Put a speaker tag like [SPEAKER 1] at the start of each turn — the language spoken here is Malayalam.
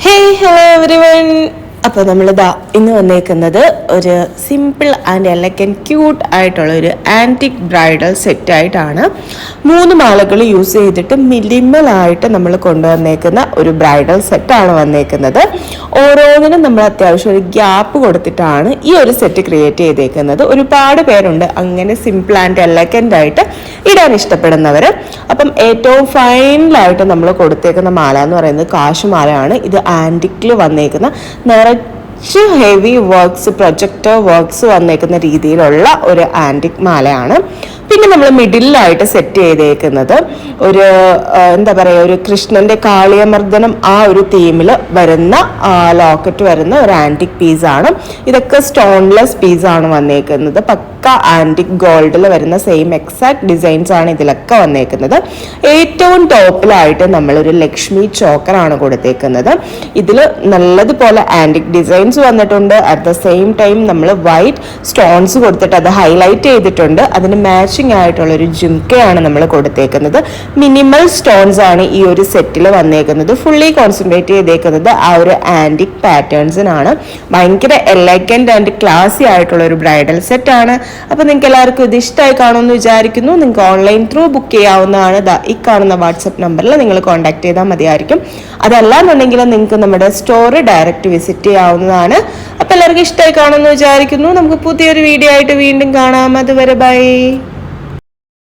[SPEAKER 1] Hello everyone. അപ്പോൾ നമ്മൾ ഇന്ന് വന്നേക്കുന്നത് ഒരു സിമ്പിൾ ആൻഡ് എലഗന്റ് ക്യൂട്ട് ആയിട്ടുള്ള ഒരു ആന്റിക് ബ്രൈഡൽ സെറ്റ് ആയിട്ടാണ്. 3 മാലകൾ യൂസ് ചെയ്തിട്ട് മിനിമൽ ആയിട്ട് നമ്മൾ കൊണ്ടുവന്നേക്കുന്ന ഒരു ബ്രൈഡൽ സെറ്റാണ് വന്നേക്കുന്നത്. ഓരോന്നിനും നമ്മൾ അത്യാവശ്യം ഒരു ഗ്യാപ്പ് കൊടുത്തിട്ടാണ് ഈ ഒരു സെറ്റ് ക്രിയേറ്റ് ചെയ്തേക്കുന്നത്. ഒരുപാട് പേരുണ്ട് അങ്ങനെ സിമ്പിൾ ആൻഡ് എലഗന്റ് ആയിട്ട് ഇടാൻ ഇഷ്ടപ്പെടുന്നവർ. അപ്പം ഏറ്റവും ഫൈനലായിട്ട് നമ്മൾ കൊടുത്തേക്കുന്ന മാല എന്ന് പറയുന്നത് കാശുമാലയാണ്. ഇത് ആന്റിക്കിൽ വന്നേക്കുന്ന ഹെവി വർക്ക്സ്, പ്രൊജക്ടർ വർക്ക്സ് വന്നേക്കുന്ന രീതിയിലുള്ള ഒരു ആന്റിക് മാലയാണ്. പിന്നെ നമ്മൾ മിഡിലായിട്ട് സെറ്റ് ചെയ്തേക്കുന്നത് ഒരു എന്താ പറയുക, ഒരു കൃഷ്ണന്റെ കാളിയമർദ്ദനം ആ ഒരു തീമിൽ വരുന്ന ലോക്കറ്റ് വരുന്ന ഒരു ആന്റിക് പീസാണ്. ഇതൊക്കെ സ്റ്റോൺലെസ് പീസാണ് വന്നേക്കുന്നത്. പക്ക ആന്റിക് ഗോൾഡിൽ വരുന്ന സെയിം എക്സാക്ട് ഡിസൈൻസ് ആണ് ഇതിലൊക്കെ വന്നേക്കുന്നത്. ഏറ്റവും ടോപ്പിലായിട്ട് നമ്മളൊരു ലക്ഷ്മി ചോക്കറാണ് കൊടുത്തേക്കുന്നത്. ഇതിൽ നല്ലതുപോലെ ആന്റിക് ഡിസൈൻസ് വന്നിട്ടുണ്ട്. അറ്റ് ദ സെയിം ടൈം നമ്മൾ വൈറ്റ് സ്റ്റോൺസ് കൊടുത്തിട്ട് അത് ഹൈലൈറ്റ് ചെയ്തിട്ടുണ്ട്. അതിന് മാച്ചിങ് ആയിട്ടുള്ള ഒരു ജുംക്കയാണ് നമ്മൾ കൊടുത്തേക്കുന്നത്. മിനിമൽ സ്റ്റോൺസ് ആണ് ഈ ഒരു സെറ്റിൽ വന്നേക്കുന്നത്. ഫുള്ളി കോൺസെൻട്രേറ്റ് ചെയ്തേക്കുന്നത് ആ ഒരു ആന്റിക് പാറ്റേൺസിനാണ്. ഭയങ്കര എലഗന്റ് ആൻഡ് ക്ലാസി ആയിട്ടുള്ള ഒരു ബ്രൈഡൽ സെറ്റ് ആണ്. അപ്പോൾ നിങ്ങൾക്ക് എല്ലാവർക്കും ഇത് ഇഷ്ടമായി കാണുമെന്ന് വിചാരിക്കുന്നു. നിങ്ങൾക്ക് ഓൺലൈൻ ത്രൂ ബുക്ക് ചെയ്യാവുന്നതാണ്. ഈ കാണുന്ന വാട്സപ്പ് നമ്പറിൽ നിങ്ങൾ കോൺടാക്ട് ചെയ്താൽ മതിയായിരിക്കും. അതല്ലാന്നുണ്ടെങ്കിൽ നിങ്ങൾക്ക് നമ്മുടെ സ്റ്റോർ ഡയറക്റ്റ് വിസിറ്റ് ചെയ്യാവുന്നതാണ്. അപ്പോൾ എല്ലാവർക്കും ഇഷ്ടമായി കാണുമെന്ന് വിചാരിക്കുന്നു. നമുക്ക് പുതിയൊരു വീഡിയോ ആയിട്ട് വീണ്ടും കാണാം. അതുവരെ ബൈ.